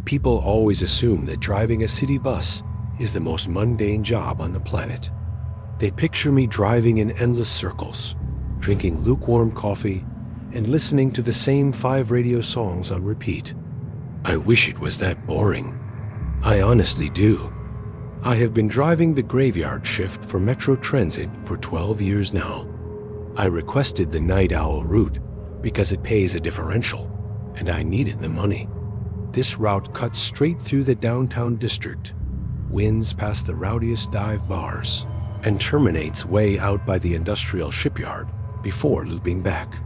People always assume that driving a city bus is the most mundane job on the planet. They picture me driving in endless circles, drinking lukewarm coffee, and listening to the same 5 radio songs on repeat. I wish it was that boring. I honestly do. I have been driving the graveyard shift for Metro Transit for 12 years now. I requested the night owl route because it pays a differential, and I needed the money. This route cuts straight through the downtown district, winds past the rowdiest dive bars, and terminates way out by the industrial shipyard before looping back.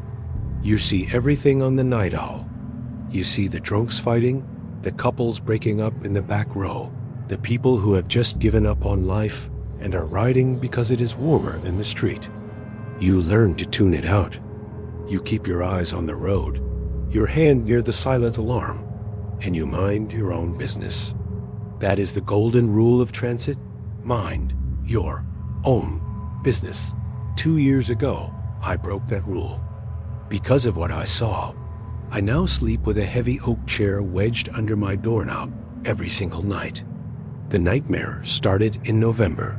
You see everything on the night owl. You see the drunks fighting, the couples breaking up in the back row, the people who have just given up on life and are riding because it is warmer than the street. You learn to tune it out. You keep your eyes on the road, your hand near the silent alarm, and you mind your own business. That is the golden rule of transit. Mind your own business. 2 years ago, I broke that rule. Because of what I saw, I now sleep with a heavy oak chair wedged under my doorknob every single night. The nightmare started in November.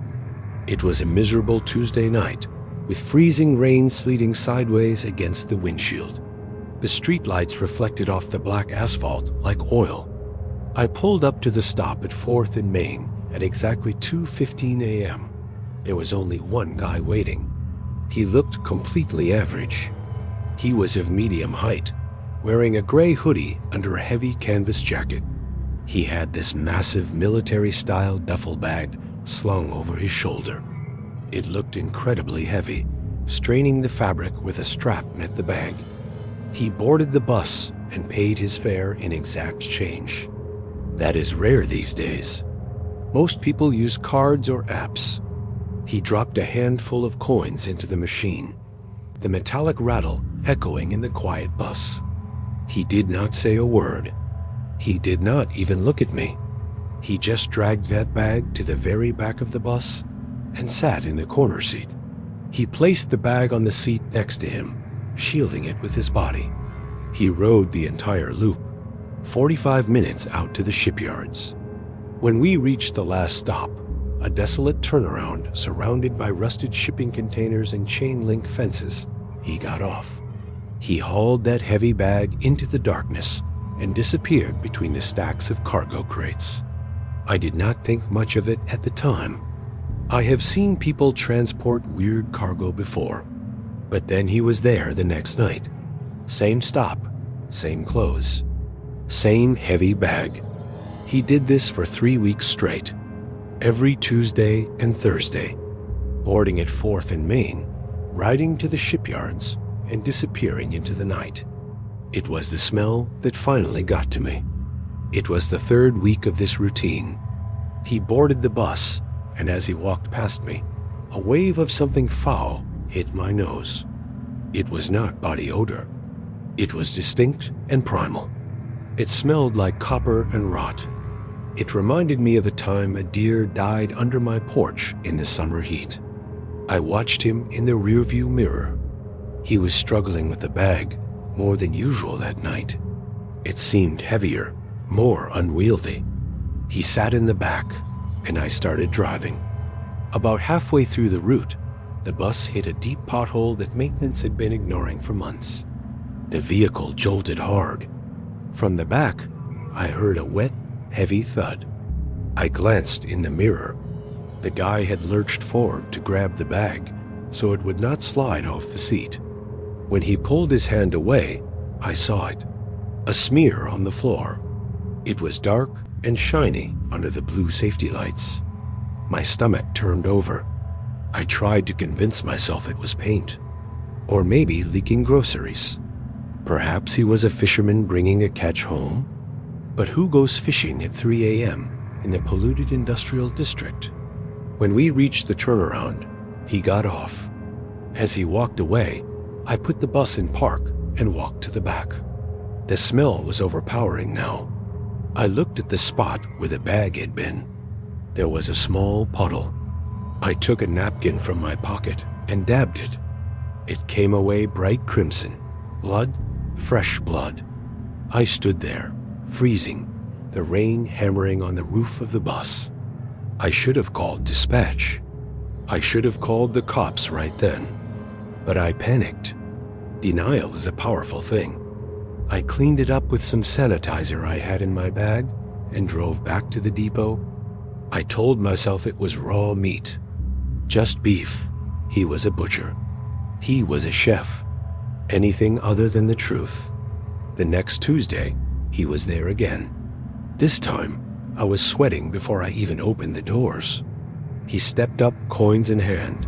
It was a miserable Tuesday night, with freezing rain sleeting sideways against the windshield. The streetlights reflected off the black asphalt like oil. I pulled up to the stop at 4th and Main at exactly 2:15 a.m. There was only one guy waiting. He looked completely average. He was of medium height, wearing a gray hoodie under a heavy canvas jacket. He had this massive military-style duffel bag slung over his shoulder. It looked incredibly heavy, straining the fabric with a strap at the bag. He boarded the bus and paid his fare in exact change. That is rare these days. Most people use cards or apps. He dropped a handful of coins into the machine, the metallic rattle echoing in the quiet bus. He did not say a word. He did not even look at me. He just dragged that bag to the very back of the bus and sat in the corner seat. He placed the bag on the seat next to him, shielding it with his body. He rode the entire loop, 45 minutes out to the shipyards. When we reached the last stop, a desolate turnaround surrounded by rusted shipping containers and chain-link fences, he got off. He hauled that heavy bag into the darkness and disappeared between the stacks of cargo crates. I did not think much of it at the time. I have seen people transport weird cargo before, but then he was there the next night. Same stop, same clothes, same heavy bag. He did this for 3 weeks straight, every Tuesday and Thursday, boarding at 4th and Main, riding to the shipyards, and disappearing into the night. It was the smell that finally got to me. It was the 3rd week of this routine. He boarded the bus, and as he walked past me, a wave of something foul hit my nose. It was not body odor. It was distinct and primal. It smelled like copper and rot. It reminded me of a time a deer died under my porch in the summer heat. I watched him in the rearview mirror. He was struggling with the bag more than usual that night. It seemed heavier, more unwieldy. He sat in the back, and I started driving. About halfway through the route, the bus hit a deep pothole that maintenance had been ignoring for months. The vehicle jolted hard. From the back, I heard a wet, heavy thud. I glanced in the mirror. The guy had lurched forward to grab the bag so it would not slide off the seat. When he pulled his hand away, I saw it, a smear on the floor. It was dark and shiny under the blue safety lights. My stomach turned over. I tried to convince myself it was paint, or maybe leaking groceries. Perhaps he was a fisherman bringing a catch home. But who goes fishing at 3 a.m. in the polluted industrial district? When we reached the turnaround, he got off. As he walked away, I put the bus in park and walked to the back. The smell was overpowering now. I looked at the spot where the bag had been. There was a small puddle. I took a napkin from my pocket and dabbed it. It came away bright crimson. Blood, fresh blood. I stood there, freezing, the rain hammering on the roof of the bus. I should have called dispatch. I should have called the cops right then. But I panicked. Denial is a powerful thing. I cleaned it up with some sanitizer I had in my bag and drove back to the depot. I told myself it was raw meat. Just beef. He was a butcher. He was a chef. Anything other than the truth. The next Tuesday, he was there again. This time, I was sweating before I even opened the doors. He stepped up, coins in hand.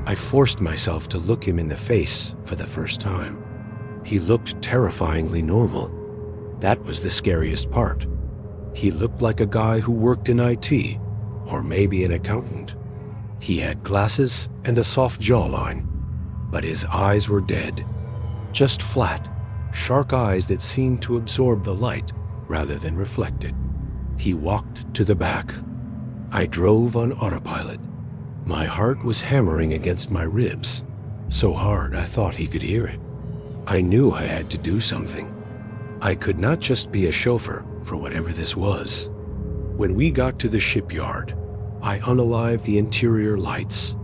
I forced myself to look him in the face for the first time. He looked terrifyingly normal. That was the scariest part. He looked like a guy who worked in IT, or maybe an accountant. He had glasses and a soft jawline, but his eyes were dead. Just flat, shark eyes that seemed to absorb the light rather than reflect it. He walked to the back. I drove on autopilot. My heart was hammering against my ribs, so hard I thought he could hear it. I knew I had to do something. I could not just be a chauffeur for whatever this was. When we got to the shipyard, I unalived the interior lights.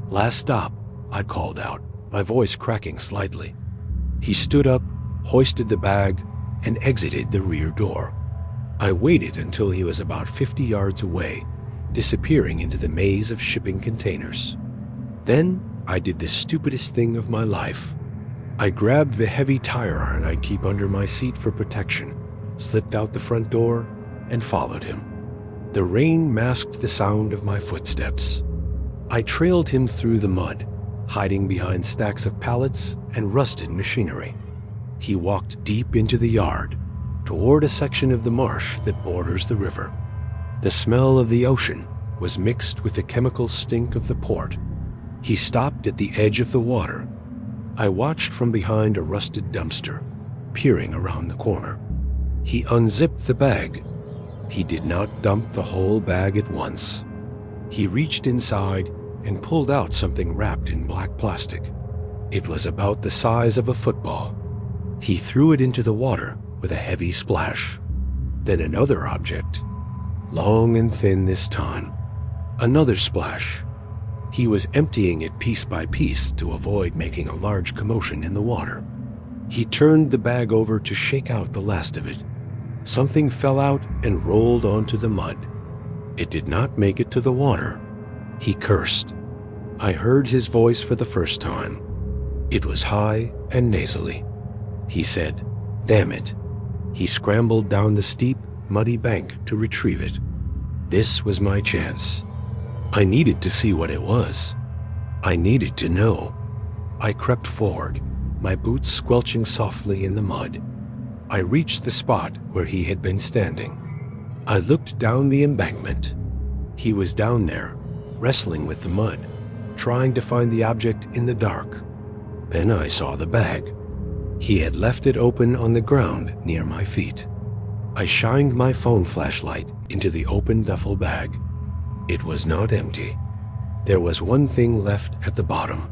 "Last stop," I called out, my voice cracking slightly. He stood up, hoisted the bag, and exited the rear door. I waited until he was about 50 yards away, disappearing into the maze of shipping containers. Then I did the stupidest thing of my life. I grabbed the heavy tire iron I keep under my seat for protection, slipped out the front door, and followed him. The rain masked the sound of my footsteps. I trailed him through the mud, hiding behind stacks of pallets and rusted machinery. He walked deep into the yard, toward a section of the marsh that borders the river. The smell of the ocean was mixed with the chemical stink of the port. He stopped at the edge of the water. I watched from behind a rusted dumpster, peering around the corner. He unzipped the bag. He did not dump the whole bag at once. He reached inside and pulled out something wrapped in black plastic. It was about the size of a football. He threw it into the water with a heavy splash. Then another object, long and thin this time. Another splash. He was emptying it piece by piece to avoid making a large commotion in the water. He turned the bag over to shake out the last of it. Something fell out and rolled onto the mud. It did not make it to the water. He cursed. I heard his voice for the first time. It was high and nasally. He said, "Damn it." He scrambled down the steep, muddy bank to retrieve it. This was my chance. I needed to see what it was. I needed to know. I crept forward, my boots squelching softly in the mud. I reached the spot where he had been standing. I looked down the embankment. He was down there, wrestling with the mud, trying to find the object in the dark. Then I saw the bag. He had left it open on the ground near my feet. I shined my phone flashlight into the open duffel bag. It was not empty. There was one thing left at the bottom.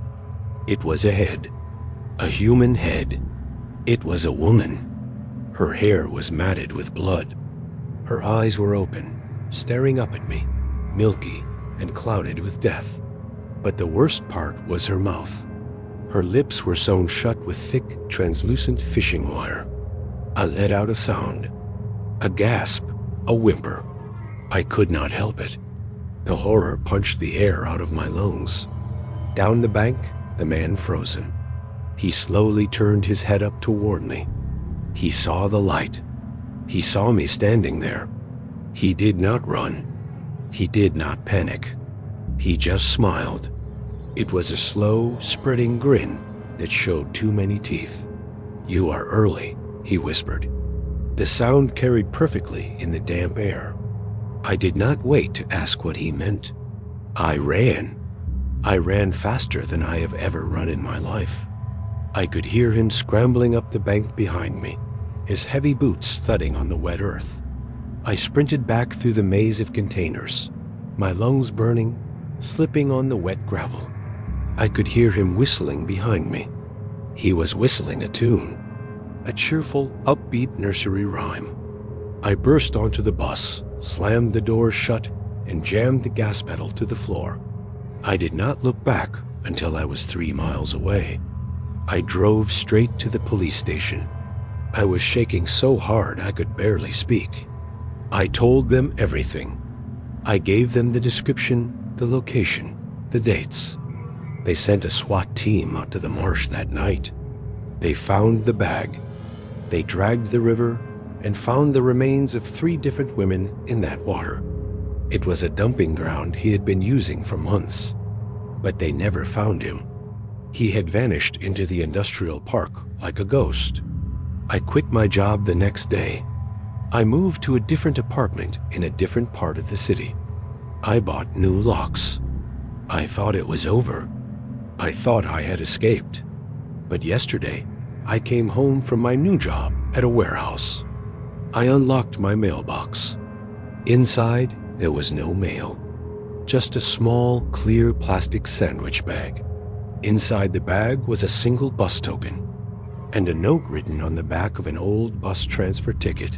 It was a head. A human head. It was a woman. Her hair was matted with blood. Her eyes were open, staring up at me, milky and clouded with death. But the worst part was her mouth. Her lips were sewn shut with thick, translucent fishing wire. I let out a sound. A gasp, a whimper. I could not help it. The horror punched the air out of my lungs. Down the bank, the man frozen. He slowly turned his head up toward me. He saw the light. He saw me standing there. He did not run. He did not panic. He just smiled. It was a slow, spreading grin that showed too many teeth. "You are early," he whispered. The sound carried perfectly in the damp air. I did not wait to ask what he meant. I ran. I ran faster than I have ever run in my life. I could hear him scrambling up the bank behind me, his heavy boots thudding on the wet earth. I sprinted back through the maze of containers, my lungs burning, slipping on the wet gravel. I could hear him whistling behind me. He was whistling a tune, a cheerful, upbeat nursery rhyme. I burst onto the bus, slammed the doors shut, and jammed the gas pedal to the floor. I did not look back until I was 3 miles away. I drove straight to the police station. I was shaking so hard I could barely speak. I told them everything. I gave them the description, the location, the dates. They sent a SWAT team out to the marsh that night. They found the bag. They dragged the river and found the remains of 3 different women in that water. It was a dumping ground he had been using for months, but they never found him. He had vanished into the industrial park like a ghost. I quit my job the next day. I moved to a different apartment in a different part of the city. I bought new locks. I thought it was over. I thought I had escaped. But yesterday, I came home from my new job at a warehouse. I unlocked my mailbox. Inside, there was no mail. Just a small, clear plastic sandwich bag. Inside the bag was a single bus token and a note written on the back of an old bus transfer ticket.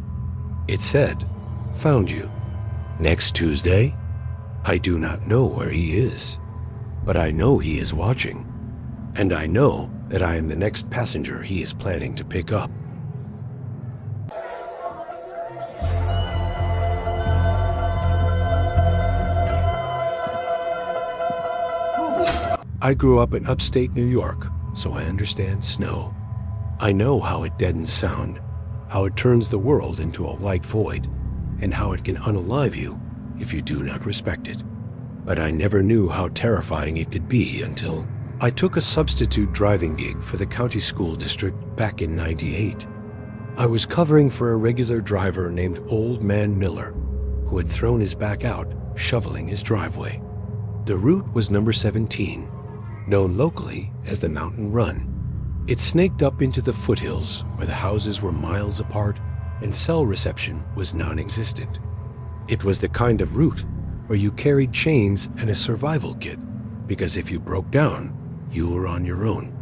It said, "Found you. Next Tuesday?" I do not know where he is, but I know he is watching, and I know that I am the next passenger he is planning to pick up. I grew up in upstate New York, so I understand snow. I know how it deadens sound, how it turns the world into a white void, and how it can unalive you if you do not respect it. But I never knew how terrifying it could be until I took a substitute driving gig for the county school district back in '98. I was covering for a regular driver named Old Man Miller, who had thrown his back out shoveling his driveway. The route was number 17, known locally as the Mountain Run. It snaked up into the foothills where the houses were miles apart and cell reception was non-existent. It was the kind of route where you carried chains and a survival kit, because if you broke down, you were on your own.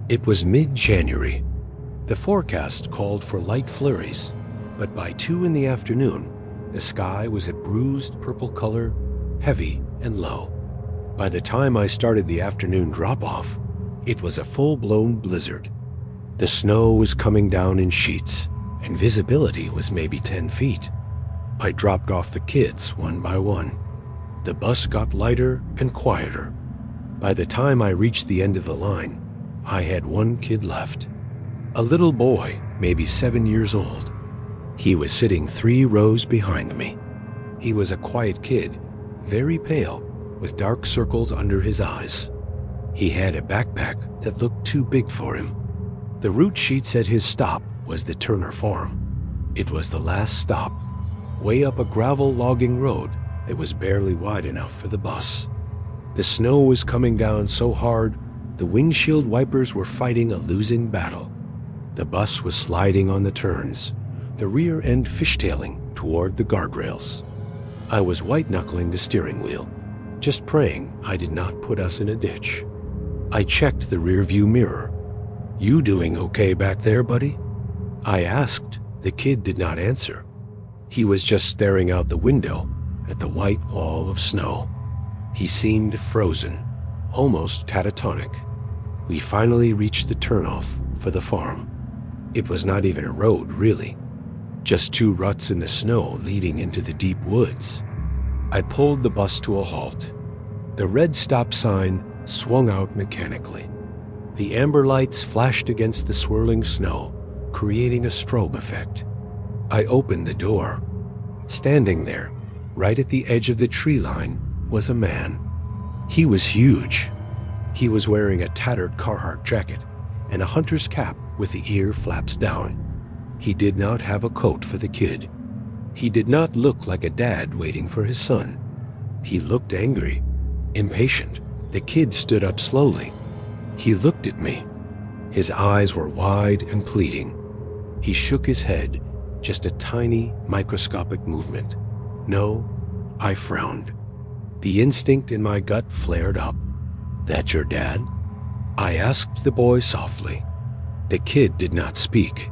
It was mid-January. The forecast called for light flurries, but by 2 in the afternoon, the sky was a bruised purple color, heavy and low. By the time I started the afternoon drop-off, it was a full-blown blizzard. The snow was coming down in sheets, and visibility was maybe 10 feet. I dropped off the kids one by one. The bus got lighter and quieter. By the time I reached the end of the line, I had 1 kid left. A little boy, maybe 7 years old. He was sitting 3 rows behind me. He was a quiet kid, very pale, with dark circles under his eyes. He had a backpack that looked too big for him. The route sheet said his stop was the Turner Farm. It was the last stop, way up a gravel logging road that was barely wide enough for the bus. The snow was coming down so hard, the windshield wipers were fighting a losing battle. The bus was sliding on the turns, the rear end fishtailing toward the guardrails. I was white-knuckling the steering wheel, just praying I did not put us in a ditch. I checked the rearview mirror. "You doing okay back there, buddy?" I asked. The kid did not answer. He was just staring out the window at the white wall of snow. He seemed frozen, almost catatonic. We finally reached the turnoff for the farm. It was not even a road, really. Just 2 ruts in the snow leading into the deep woods. I pulled the bus to a halt. The red stop sign swung out mechanically. The amber lights flashed against the swirling snow, creating a strobe effect. I opened the door. Standing there, right at the edge of the tree line, was a man. He was huge. He was wearing a tattered Carhartt jacket and a hunter's cap with the ear flaps down. He did not have a coat for the kid. He did not look like a dad waiting for his son. He looked angry, impatient. The kid stood up slowly. He looked at me. His eyes were wide and pleading. He shook his head, just a tiny, microscopic movement. No, I frowned. The instinct in my gut flared up. "That your dad?" I asked the boy softly. The kid did not speak.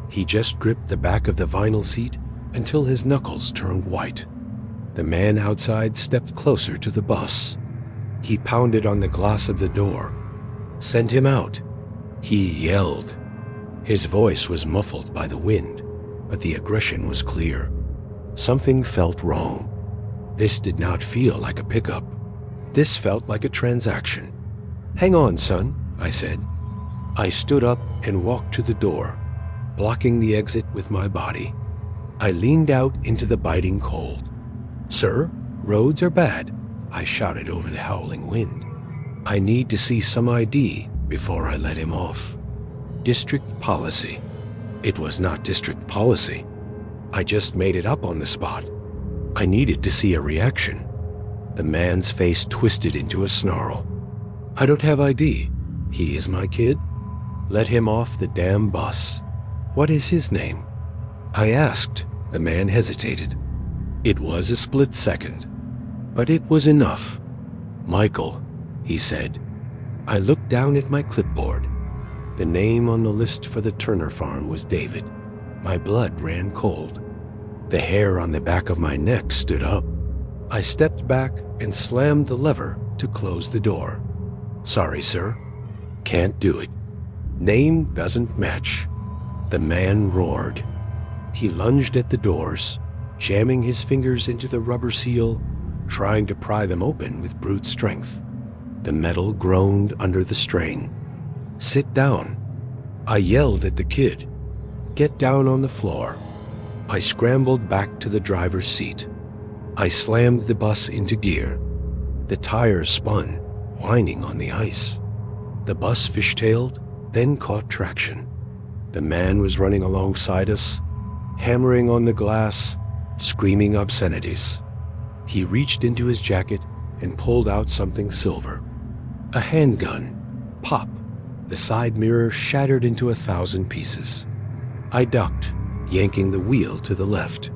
He just gripped the back of the vinyl seat until his knuckles turned white. The man outside stepped closer to the bus. He pounded on the glass of the door. "Send him out," he yelled. His voice was muffled by the wind, but the aggression was clear. Something felt wrong. This did not feel like a pickup. This felt like a transaction. "Hang on, son," I said. I stood up and walked to the door, blocking the exit with my body. I leaned out into the biting cold. "Sir, roads are bad," I shouted over the howling wind. "I need to see some ID before I let him off." District policy. It was not district policy. I just made it up on the spot. I needed to see a reaction. The man's face twisted into a snarl. "I don't have ID. He is my kid. Let him off the damn bus." "What is his name?" I asked. The man hesitated. It was a split second, but it was enough. "Michael," he said. I looked down at my clipboard. The name on the list for the Turner farm was David. My blood ran cold. The hair on the back of my neck stood up. I stepped back and slammed the lever to close the door. "Sorry, sir. Can't do it. Name doesn't match." The man roared. He lunged at the doors, jamming his fingers into the rubber seal, trying to pry them open with brute strength. The metal groaned under the strain. "Sit down." I yelled at the kid. "Get down on the floor." I scrambled back to the driver's seat. I slammed the bus into gear. The tires spun, whining on the ice. The bus fishtailed, then caught traction. The man was running alongside us, hammering on the glass, screaming obscenities. He reached into his jacket and pulled out something silver. A handgun. Pop. The side mirror shattered into 1,000 pieces. I ducked, yanking the wheel to the left.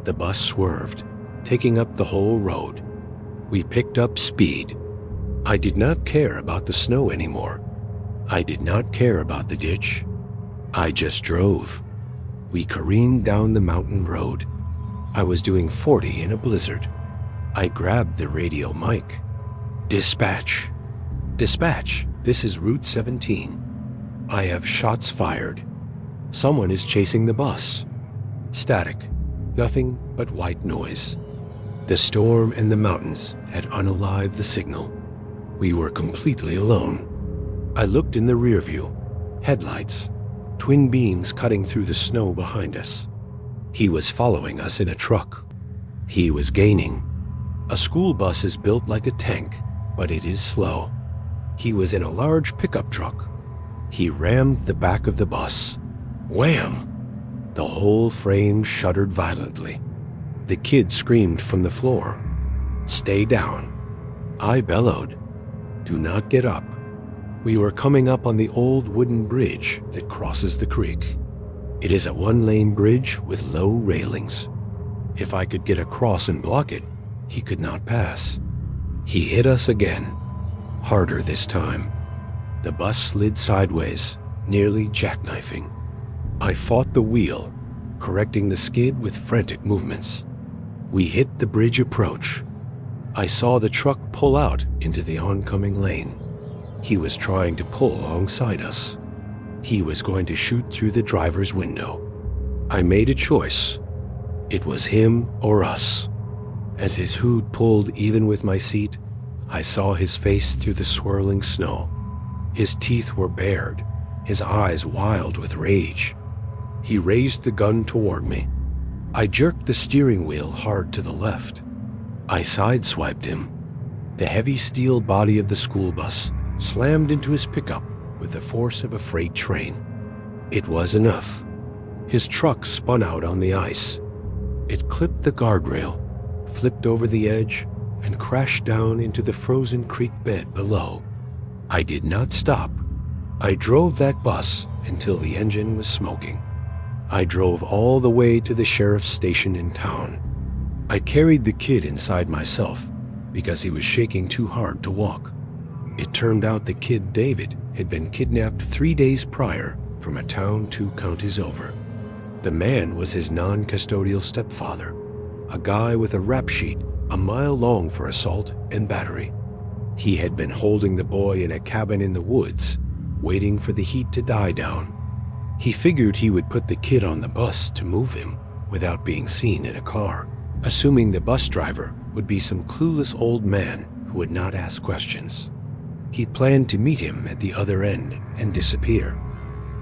The bus swerved, taking up the whole road. We picked up speed. I did not care about the snow anymore. I did not care about the ditch. I just drove. We careened down the mountain road. I was doing 40 in a blizzard. I grabbed the radio mic. "Dispatch. Dispatch, this is Route 17. I have shots fired. Someone is chasing the bus." Static. Nothing but white noise. The storm and the mountains had unalived the signal. We were completely alone. I looked in the rear view. Headlights. Twin beams cutting through the snow behind us. He was following us in a truck. He was gaining. A school bus is built like a tank, but it is slow. He was in a large pickup truck. He rammed the back of the bus. Wham! The whole frame shuddered violently. The kid screamed from the floor. "Stay down." I bellowed. "Do not get up." We were coming up on the old wooden bridge that crosses the creek. It is a one-lane bridge with low railings. If I could get across and block it, he could not pass. He hit us again, harder this time. The bus slid sideways, nearly jackknifing. I fought the wheel, correcting the skid with frantic movements. We hit the bridge approach. I saw the truck pull out into the oncoming lane. He was trying to pull alongside us. He was going to shoot through the driver's window. I made a choice. It was him or us. As his hood pulled even with my seat, I saw his face through the swirling snow. His teeth were bared, his eyes wild with rage. He raised the gun toward me. I jerked the steering wheel hard to the left. I sideswiped him. The heavy steel body of the school bus slammed into his pickup with the force of a freight train. It was enough. His truck spun out on the ice. It clipped the guardrail, flipped over the edge, and crashed down into the frozen creek bed below. I did not stop. I drove that bus until the engine was smoking. I drove all the way to the sheriff's station in town. I carried the kid inside myself because he was shaking too hard to walk. It turned out the kid, David, had been kidnapped 3 days prior from a town 2 counties over. The man was his non-custodial stepfather, a guy with a rap sheet a mile long for assault and battery. He had been holding the boy in a cabin in the woods, waiting for the heat to die down. He figured he would put the kid on the bus to move him without being seen in a car, assuming the bus driver would be some clueless old man who would not ask questions. He planned to meet him at the other end and disappear.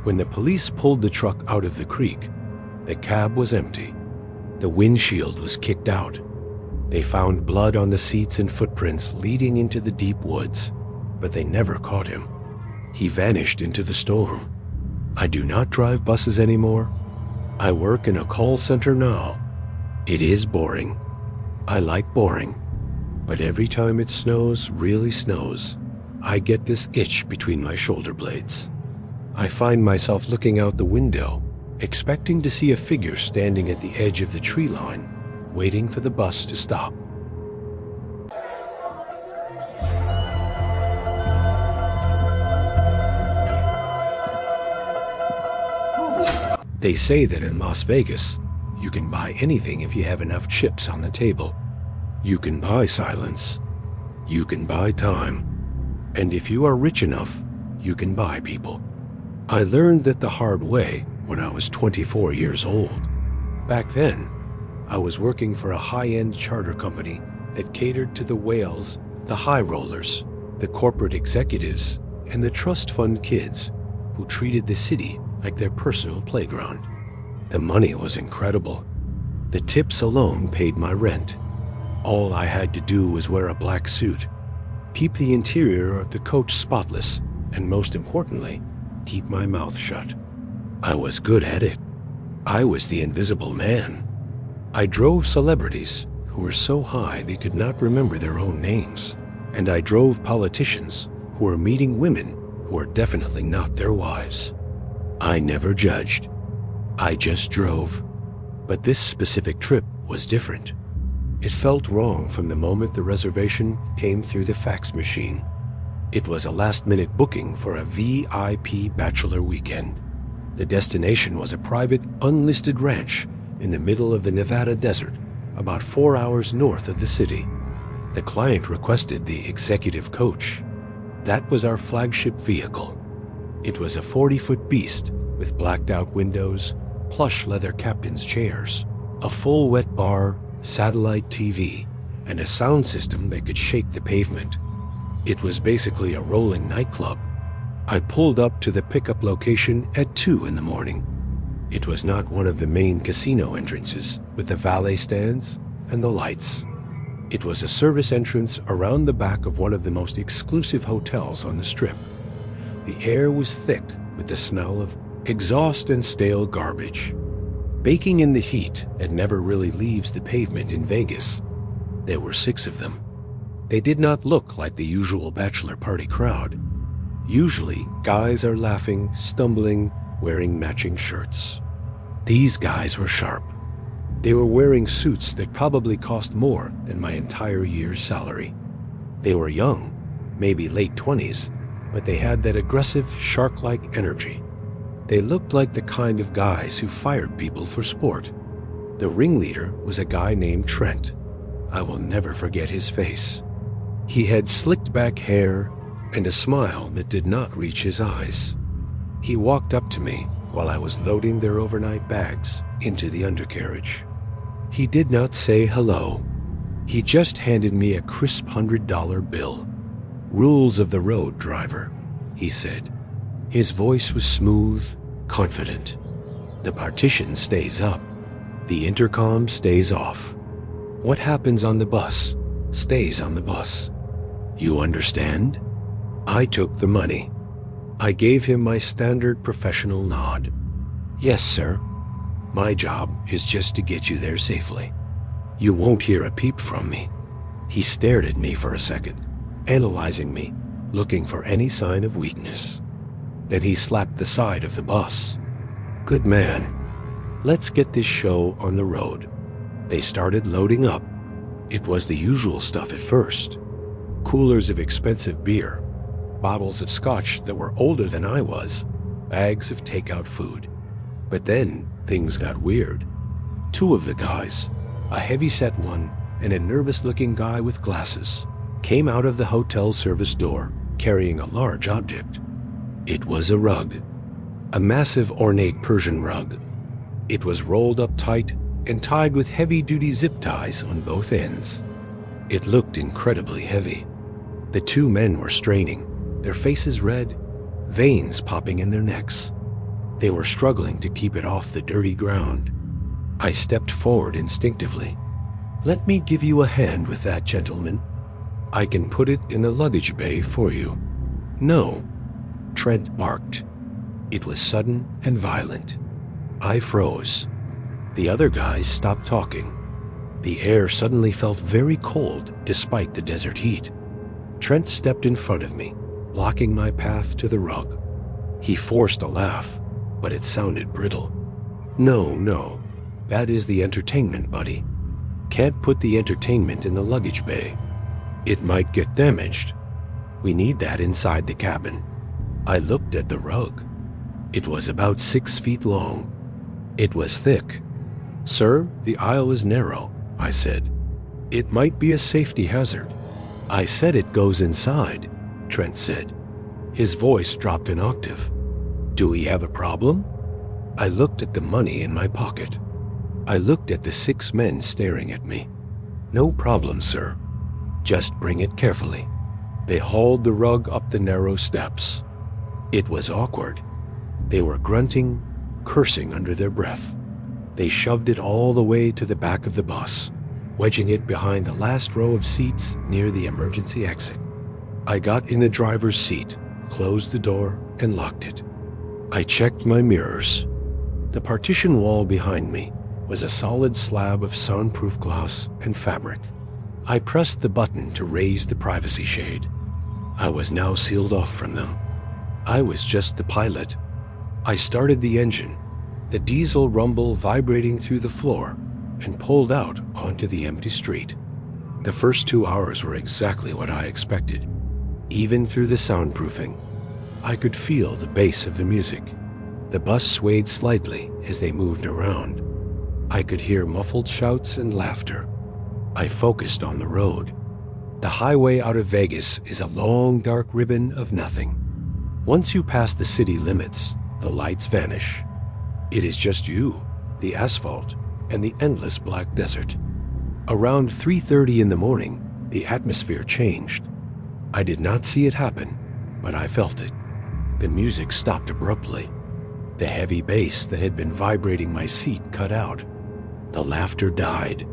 When the police pulled the truck out of the creek, the cab was empty. The windshield was kicked out. They found blood on the seats and footprints leading into the deep woods, but they never caught him. He vanished into the storm. I do not drive buses anymore. I work in a call center now. It is boring. I like boring. But every time it snows, really snows, I get this itch between my shoulder blades. I find myself looking out the window, expecting to see a figure standing at the edge of the tree line, waiting for the bus to stop. They say that in Las Vegas, you can buy anything if you have enough chips on the table. You can buy silence. You can buy time. And if you are rich enough, you can buy people. I learned that the hard way when I was 24 years old. Back then, I was working for a high-end charter company that catered to the whales, the high rollers, the corporate executives, and the trust fund kids who treated the city like their personal playground. The money was incredible. The tips alone paid my rent. All I had to do was wear a black suit, keep the interior of the coach spotless, and most importantly, keep my mouth shut. I was good at it. I was the invisible man. I drove celebrities who were so high they could not remember their own names, and I drove politicians who were meeting women who were definitely not their wives. I never judged. I just drove. But this specific trip was different. It felt wrong from the moment the reservation came through the fax machine. It was a last-minute booking for a VIP bachelor weekend. The destination was a private, unlisted ranch in the middle of the Nevada desert, about 4 hours north of the city. The client requested the executive coach. That was our flagship vehicle. It was a 40-foot beast with blacked-out windows, plush leather captain's chairs, a full wet bar, satellite TV, and a sound system that could shake the pavement. It was basically a rolling nightclub. I pulled up to the pickup location at 2 in the morning. It was not one of the main casino entrances with the valet stands and the lights. It was a service entrance around the back of one of the most exclusive hotels on the Strip. The air was thick with the smell of exhaust and stale garbage. Baking in the heat that never really leaves the pavement in Vegas. There were 6 of them. They did not look like the usual bachelor party crowd. Usually, guys are laughing, stumbling, wearing matching shirts. These guys were sharp. They were wearing suits that probably cost more than my entire year's salary. They were young, maybe late 20s, but they had that aggressive, shark-like energy. They looked like the kind of guys who fired people for sport. The ringleader was a guy named Trent. I will never forget his face. He had slicked back hair and a smile that did not reach his eyes. He walked up to me while I was loading their overnight bags into the undercarriage. He did not say hello. He just handed me a crisp $100 bill. "Rules of the road, driver," he said. His voice was smooth, confident. The partition stays up. The intercom stays off. What happens on the bus stays on the bus. You understand? I took the money. I gave him my standard professional nod. Yes, sir. My job is just to get you there safely. You won't hear a peep from me. He stared at me for a second, analyzing me, looking for any sign of weakness. Then he slapped the side of the bus. Good man. Let's get this show on the road. They started loading up. It was the usual stuff at first. Coolers of expensive beer, bottles of scotch that were older than I was, bags of takeout food. But then things got weird. Two of the guys, a heavy-set one and a nervous-looking guy with glasses, came out of the hotel service door carrying a large object. It was a rug, a massive ornate Persian rug. It was rolled up tight and tied with heavy-duty zip ties on both ends. It looked incredibly heavy. The two men were straining, their faces red, veins popping in their necks. They were struggling to keep it off the dirty ground. I stepped forward instinctively. "Let me give you a hand with that, gentleman. I can put it in the luggage bay for you." "No," Trent barked. It was sudden and violent. I froze. The other guys stopped talking. The air suddenly felt very cold despite the desert heat. Trent stepped in front of me, blocking my path to the rug. He forced a laugh, but it sounded brittle. No, that is the entertainment, buddy. Can't put the entertainment in the luggage bay. It might get damaged. We need that inside the cabin." I looked at the rug. It was about 6 feet long. It was thick. "Sir, the aisle is narrow," I said. "It might be a safety hazard." "I said it goes inside," Trent said. His voice dropped an octave. "Do we have a problem?" I looked at the money in my pocket. I looked at the 6 men staring at me. "No problem, sir. Just bring it carefully." They hauled the rug up the narrow steps. It was awkward. They were grunting, cursing under their breath. They shoved it all the way to the back of the bus, wedging it behind the last row of seats near the emergency exit. I got in the driver's seat, closed the door, and locked it. I checked my mirrors. The partition wall behind me was a solid slab of soundproof glass and fabric. I pressed the button to raise the privacy shade. I was now sealed off from them. I was just the pilot. I started the engine, the diesel rumble vibrating through the floor, and pulled out onto the empty street. The first 2 hours were exactly what I expected. Even through the soundproofing, I could feel the bass of the music. The bus swayed slightly as they moved around. I could hear muffled shouts and laughter. I focused on the road. The highway out of Vegas is a long, dark ribbon of nothing. Once you pass the city limits, the lights vanish. It is just you, the asphalt, and the endless black desert. Around 3:30 in the morning, the atmosphere changed. I did not see it happen, but I felt it. The music stopped abruptly. The heavy bass that had been vibrating my seat cut out. The laughter died.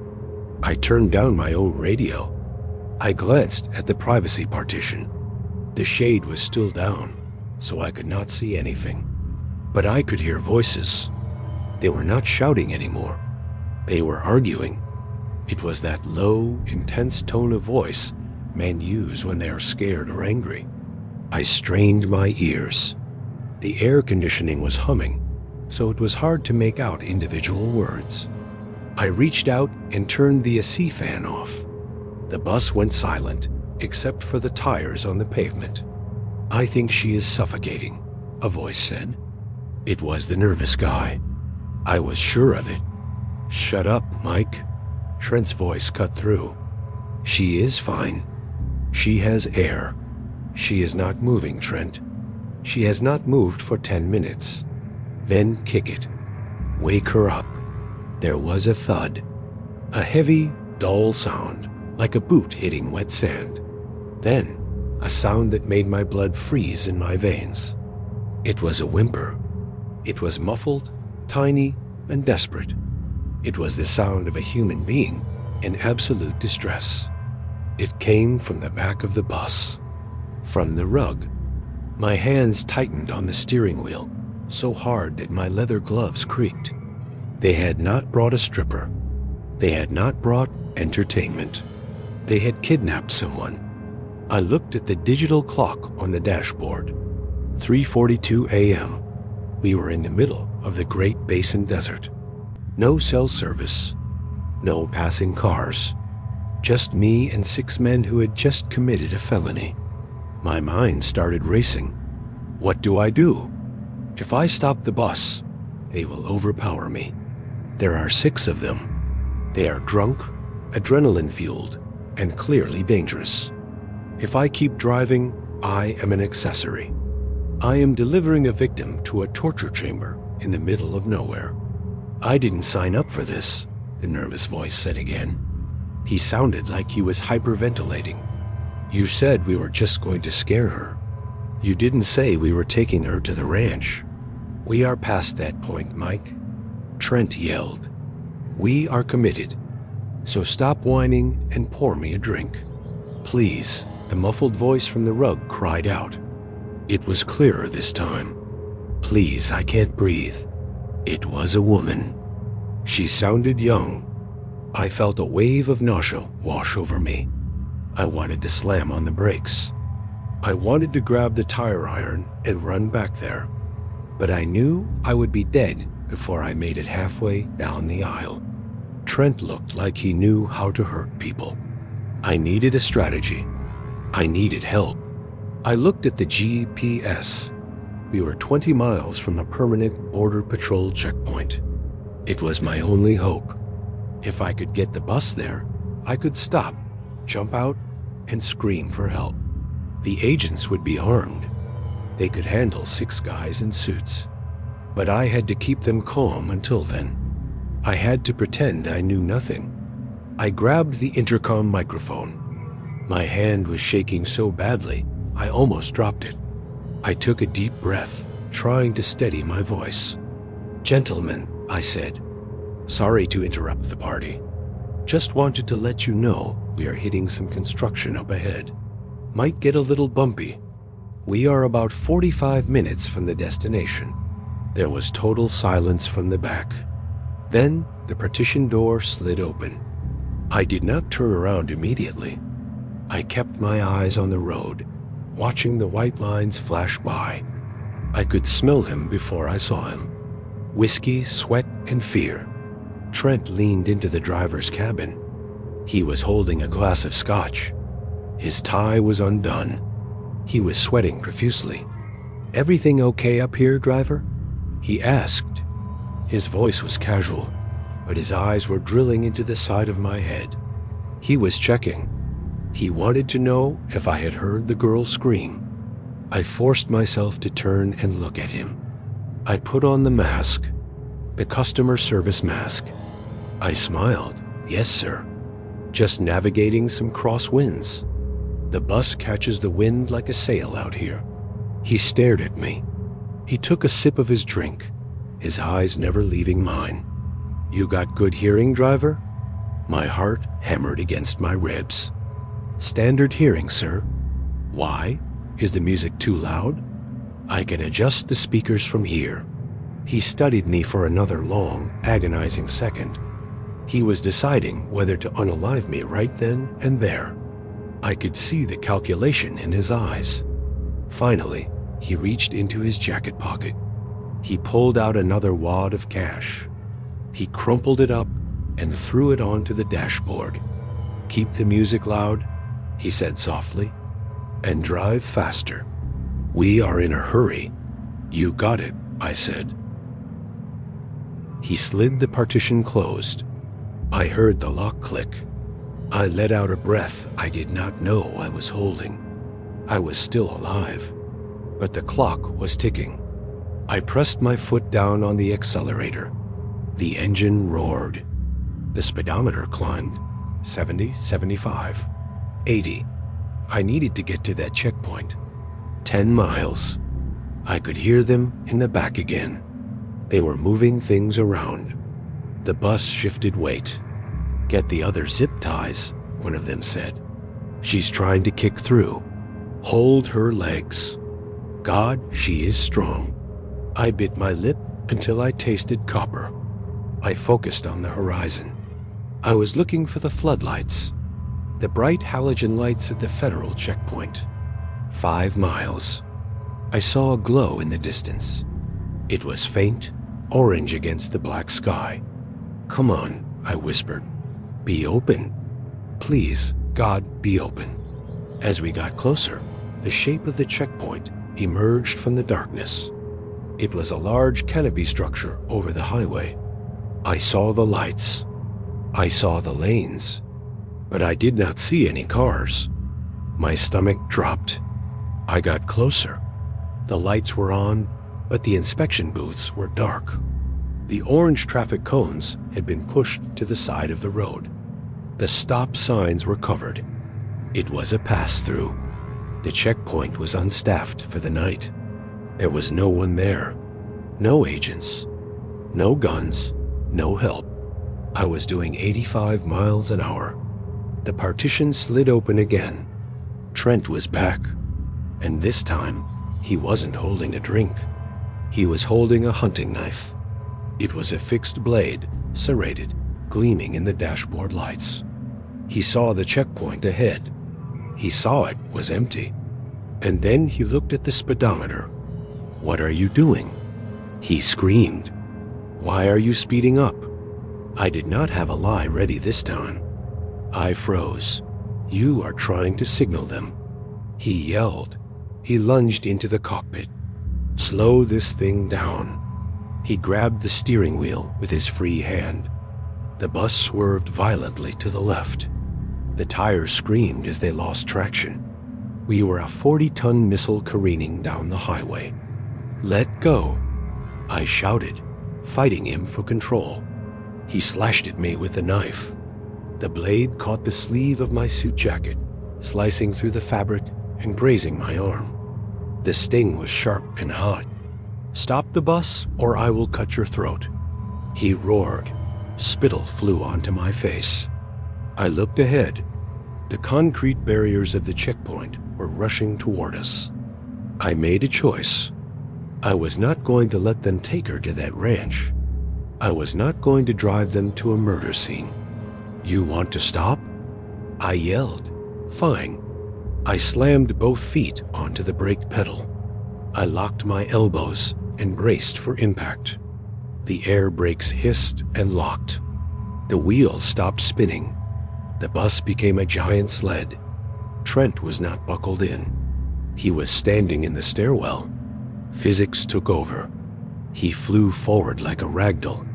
I turned down my own radio. I glanced at the privacy partition. The shade was still down, so I could not see anything. But I could hear voices. They were not shouting anymore. They were arguing. It was that low, intense tone of voice men use when they are scared or angry. I strained my ears. The air conditioning was humming, so it was hard to make out individual words. I reached out and turned the AC fan off. The bus went silent, except for the tires on the pavement. "I think she is suffocating," a voice said. It was the nervous guy. I was sure of it. "Shut up, Mike." Trent's voice cut through. "She is fine. She has air. She is not moving, Trent. She has not moved for 10 minutes. Then kick it. Wake her up." There was a thud. A heavy, dull sound, like a boot hitting wet sand. Then, a sound that made my blood freeze in my veins. It was a whimper. It was muffled, tiny, and desperate. It was the sound of a human being in absolute distress. It came from the back of the bus, from the rug. My hands tightened on the steering wheel, so hard that my leather gloves creaked. They had not brought a stripper. They had not brought entertainment. They had kidnapped someone. I looked at the digital clock on the dashboard. 3:42 a.m. We were in the middle of the Great Basin Desert. No cell service. No passing cars. Just me and 6 men who had just committed a felony. My mind started racing. What do I do? If I stop the bus, They will overpower me. There are 6 of them. They are drunk, adrenaline-fueled, and clearly dangerous. If I keep driving, I am an accessory. I am delivering a victim to a torture chamber in the middle of nowhere. I didn't sign up for this, the nervous voice said again. He sounded like he was hyperventilating. You said we were just going to scare her. You didn't say we were taking her to the ranch. We are past that point, Mike. Trent yelled. We are committed. So stop whining and pour me a drink. Please, the muffled voice from the rug cried out. It was clearer this time. Please, I can't breathe. It was a woman. She sounded young. I felt a wave of nausea wash over me. I wanted to slam on the brakes. I wanted to grab the tire iron and run back there. But I knew I would be dead before I made it halfway down the aisle. Trent looked like he knew how to hurt people. I needed a strategy. I needed help. I looked at the GPS. We were 20 miles from a permanent Border Patrol checkpoint. It was my only hope. If I could get the bus there, I could stop, jump out, and scream for help. The agents would be armed. They could handle 6 guys in suits. But I had to keep them calm until then. I had to pretend I knew nothing. I grabbed the intercom microphone. My hand was shaking so badly, I almost dropped it. I took a deep breath, trying to steady my voice. Gentlemen, I said. Sorry to interrupt the party. Just wanted to let you know we are hitting some construction up ahead. Might get a little bumpy. We are about 45 minutes from the destination. There was total silence from the back. Then the partition door slid open. I did not turn around immediately. I kept my eyes on the road, watching the white lines flash by. I could smell him before I saw him. Whiskey, sweat, and fear. Trent leaned into the driver's cabin. He was holding a glass of scotch. His tie was undone. He was sweating profusely. Everything okay up here, driver? He asked. His voice was casual, but his eyes were drilling into the side of my head. He was checking. He wanted to know if I had heard the girl scream. I forced myself to turn and look at him. I put on the mask, the customer service mask. I smiled. Yes, sir. Just navigating some crosswinds. The bus catches the wind like a sail out here. He stared at me. He took a sip of his drink, his eyes never leaving mine. You got good hearing, driver? My heart hammered against my ribs. Standard hearing, sir. Why? Is the music too loud? I can adjust the speakers from here. He studied me for another long, agonizing second. He was deciding whether to unalive me right then and there. I could see the calculation in his eyes. Finally, he reached into his jacket pocket. He pulled out another wad of cash. He crumpled it up and threw it onto the dashboard. Keep the music loud, he said softly, and drive faster. We are in a hurry. You got it, I said. He slid the partition closed. I heard the lock click. I let out a breath I did not know I was holding. I was still alive, but the clock was ticking. I pressed my foot down on the accelerator. The engine roared. The speedometer climbed. 70, 75, 80. I needed to get to that checkpoint. 10 miles. I could hear them in the back again. They were moving things around. The bus shifted weight. Get the other zip ties, one of them said. She's trying to kick through. Hold her legs. God, she is strong. I bit my lip until I tasted copper. I focused on the horizon. I was looking for the floodlights, the bright halogen lights at the federal checkpoint. 5 miles. I saw a glow in the distance. It was faint, orange against the black sky. Come on, I whispered. Be open. Please, God, be open. As we got closer, the shape of the checkpoint emerged from the darkness. It was a large canopy structure over the highway. I saw the lights. I saw the lanes. But I did not see any cars. My stomach dropped. I got closer. The lights were on, but the inspection booths were dark. The orange traffic cones had been pushed to the side of the road. The stop signs were covered. It was a pass-through. The checkpoint was unstaffed for the night. There was no one there. No agents. No guns. No help. I was doing 85 miles an hour. The partition slid open again. Trent was back. And this time, he wasn't holding a drink. He was holding a hunting knife. It was a fixed blade, serrated, gleaming in the dashboard lights. He saw the checkpoint ahead. He saw it was empty. And then he looked at the speedometer. "What are you doing?" He screamed. "Why are you speeding up?" I did not have a lie ready this time. I froze. "You are trying to signal them." He yelled. He lunged into the cockpit. "Slow this thing down." He grabbed the steering wheel with his free hand. The bus swerved violently to the left. The tires screamed as they lost traction. We were a 40-ton missile careening down the highway. "Let go," I shouted, fighting him for control. He slashed at me with the knife. The blade caught the sleeve of my suit jacket, slicing through the fabric and grazing my arm. The sting was sharp and hot. "Stop the bus, or I will cut your throat." He roared. Spittle flew onto my face. I looked ahead. The concrete barriers of the checkpoint were rushing toward us. I made a choice. I was not going to let them take her to that ranch. I was not going to drive them to a murder scene. "You want to stop?" I yelled. "Fine." I slammed both feet onto the brake pedal. I locked my elbows and braced for impact. The air brakes hissed and locked. The wheels stopped spinning. The bus became a giant sled. Trent was not buckled in. He was standing in the stairwell. Physics took over. He flew forward like a ragdoll.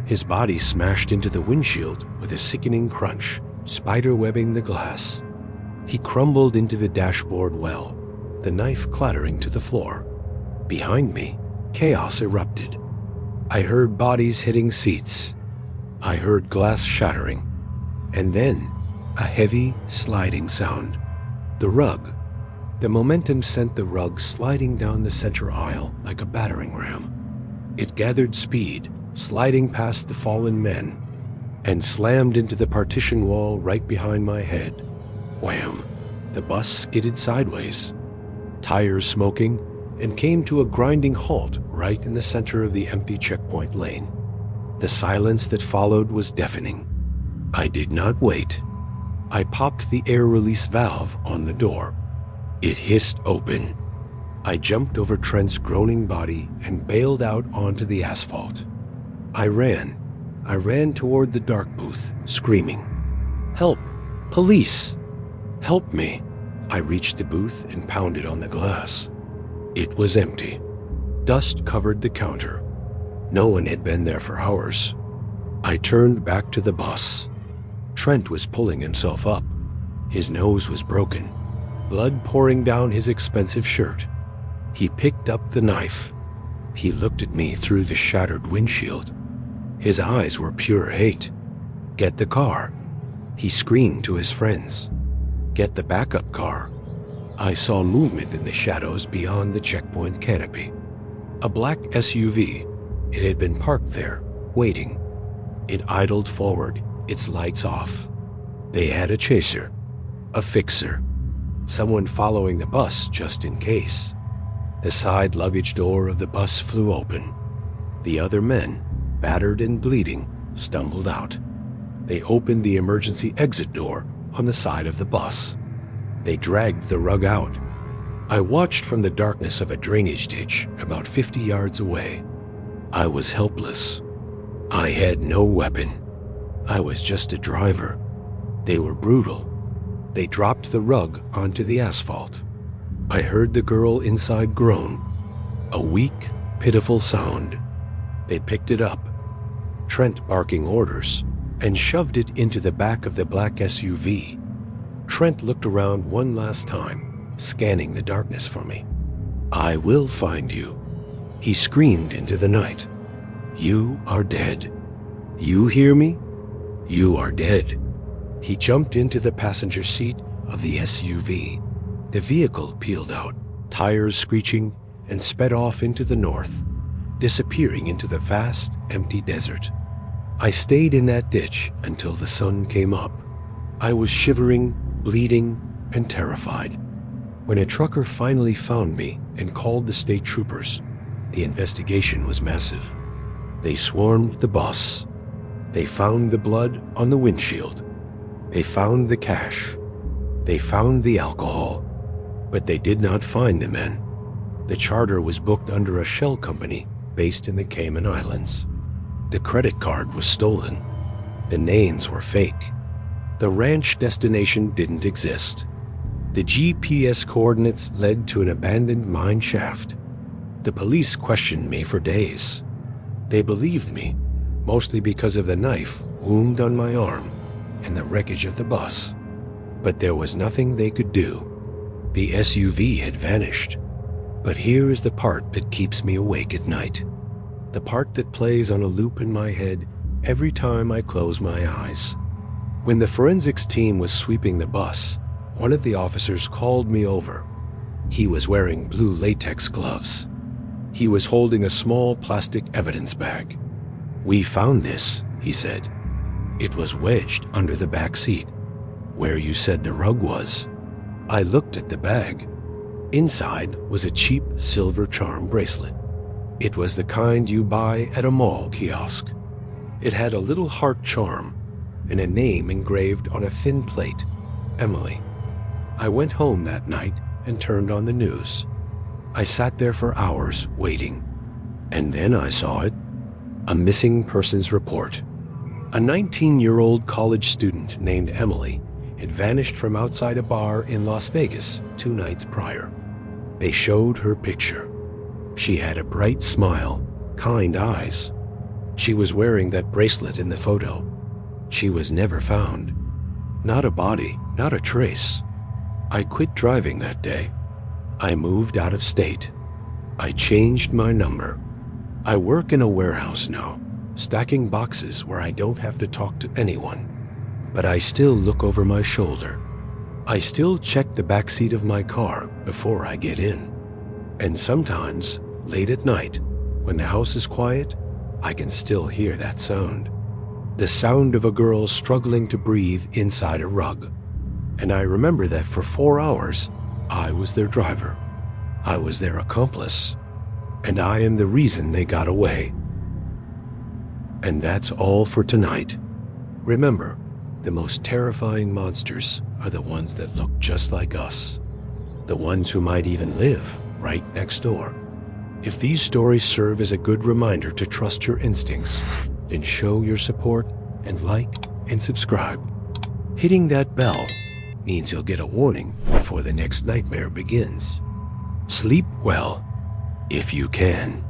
His body smashed into the windshield with a sickening crunch, spiderwebbing the glass. He crumbled into the dashboard well, the knife clattering to the floor. Behind me, chaos erupted. I heard bodies hitting seats. I heard glass shattering. And then, a heavy, sliding sound. The rug. The momentum sent the rug sliding down the center aisle like a battering ram. It gathered speed, sliding past the fallen men, and slammed into the partition wall right behind my head. Wham! The bus skidded sideways, tires smoking, and came to a grinding halt right in the center of the empty checkpoint lane. The silence that followed was deafening. I did not wait. I popped the air release valve on the door. It hissed open. I jumped over Trent's groaning body and bailed out onto the asphalt. I ran toward the dark booth, screaming, "Help! Police! Help me!" I reached the booth and pounded on the glass. It was empty. Dust covered the counter. No one had been there for hours. I turned back to the bus. Trent was pulling himself up. His nose was broken, blood pouring down his expensive shirt. He picked up the knife. He looked at me through the shattered windshield. His eyes were pure hate. "Get the car." He screamed to his friends. "Get the backup car." I saw movement in the shadows beyond the checkpoint canopy. A black SUV. It had been parked there, waiting. It idled forward, its lights off. They had a chaser, a fixer, someone following the bus just in case. The side luggage door of the bus flew open. The other men, battered and bleeding, stumbled out. They opened the emergency exit door on the side of the bus. They dragged the rug out. I watched from the darkness of a drainage ditch about 50 yards away. I was helpless. I had no weapon. I was just a driver. They were brutal. They dropped the rug onto the asphalt. I heard the girl inside groan. A weak, pitiful sound. They picked it up, Trent barking orders, and shoved it into the back of the black SUV. Trent looked around one last time, scanning the darkness for me. "I will find you," he screamed into the night. "You are dead. You hear me? You are dead." He jumped into the passenger seat of the SUV. The vehicle peeled out, tires screeching, and sped off into the north, disappearing into the vast, empty desert. I stayed in that ditch until the sun came up. I was shivering, bleeding, and terrified. When a trucker finally found me and called the state troopers, the investigation was massive. They swarmed the bus. They found the blood on the windshield. They found the cash. They found the alcohol. But they did not find the men. The charter was booked under a shell company based in the Cayman Islands. The credit card was stolen. The names were fake. The ranch destination didn't exist. The GPS coordinates led to an abandoned mine shaft. The police questioned me for days. They believed me, mostly because of the knife wound on my arm and the wreckage of the bus. But there was nothing they could do. The SUV had vanished. But here is the part that keeps me awake at night. The part that plays on a loop in my head every time I close my eyes. When the forensics team was sweeping the bus, one of the officers called me over. He was wearing blue latex gloves. He was holding a small plastic evidence bag. "We found this," he said. "It was wedged under the back seat, where you said the rug was." I looked at the bag. Inside was a cheap silver charm bracelet. It was the kind you buy at a mall kiosk. It had a little heart charm and a name engraved on a thin plate, Emily. I went home that night and turned on the news. I sat there for hours waiting. And then I saw it, a missing persons report. A 19-year-old college student named Emily had vanished from outside a bar in Las Vegas 2 nights prior. They showed her picture. She had a bright smile, kind eyes. She was wearing that bracelet in the photo. She was never found. Not a body, not a trace. I quit driving that day. I moved out of state. I changed my number. I work in a warehouse now, stacking boxes where I don't have to talk to anyone. But I still look over my shoulder. I still check the back seat of my car before I get in. And sometimes, late at night, when the house is quiet, I can still hear that sound. The sound of a girl struggling to breathe inside a rug. And I remember that for 4 hours, I was their driver. I was their accomplice. And I am the reason they got away. And that's all for tonight. Remember, the most terrifying monsters are the ones that look just like us. The ones who might even live right next door. If these stories serve as a good reminder to trust your instincts, then show your support and like and subscribe. Hitting that bell means you'll get a warning before the next nightmare begins. Sleep well, if you can.